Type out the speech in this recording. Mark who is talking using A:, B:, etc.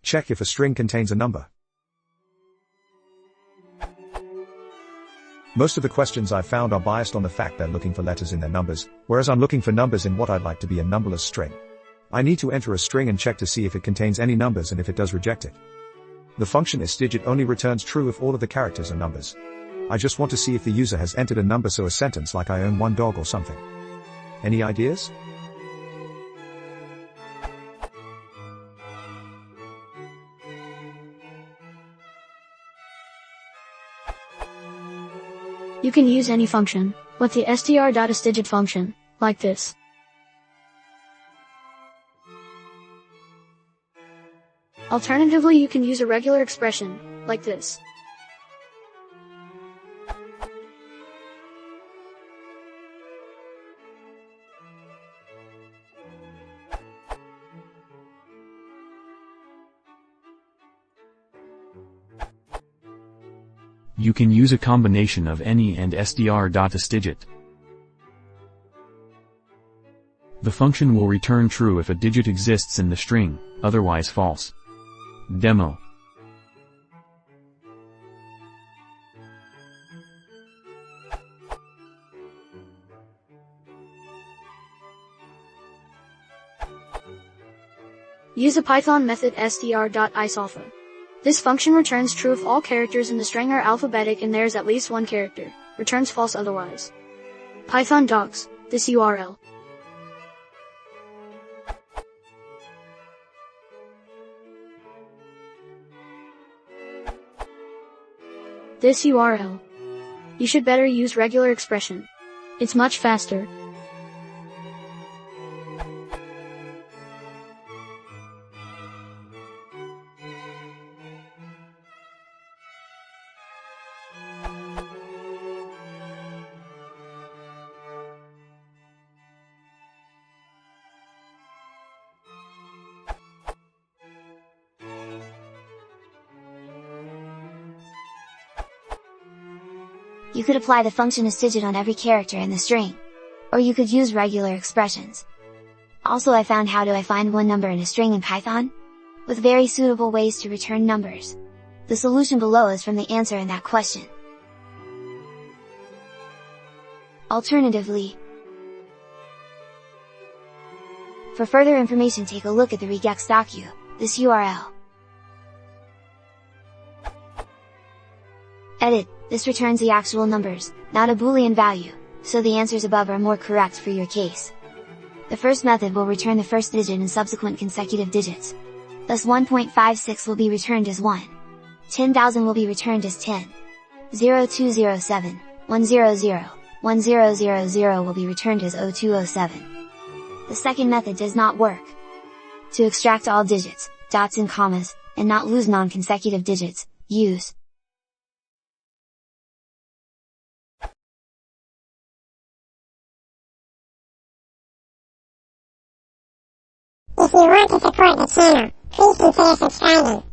A: Check if a string contains a number. Most of the questions I've found are biased on the fact they're looking for letters in their numbers, whereas I'm looking for numbers in what I'd like to be a numberless string. I need to enter a string and check to see if it contains any numbers, and if it does, reject it. The function isDigit only returns true if all of the characters are numbers. I just want to see if the user has entered a number, so a sentence like I own one dog or something. Any ideas?
B: You can use any function with the str.isDigit function, like this. Alternatively, you can use a regular expression, like this.
C: You can use a combination of any and str.isDigit. The function will return true if a digit exists in the string, otherwise false. Demo.
B: Use a Python method str.isalpha. This function returns true if all characters in the string are alphabetic and there is at least one character, returns false otherwise. Python docs, this URL. This URL. You should better use regular expression. It's much faster.
D: You could apply the function isDigit on every character in the string. Or you could use regular expressions. Also, I found how do I find one number in a string in Python? With very suitable ways to return numbers. The solution below is from the answer in that question. Alternatively, for further information, take a look at the regex docu, this URL. Edit. This returns the actual numbers, not a Boolean value, so the answers above are more correct for your case. The first method will return the first digit and subsequent consecutive digits. Thus 1.56 will be returned as 1. 10,000 will be returned as 10. 0207, 100, 1000 will be returned as 0207. The second method does not work. To extract all digits, dots and commas, and not lose non-consecutive digits, use
E: If you want to support the channel, please consider subscribing.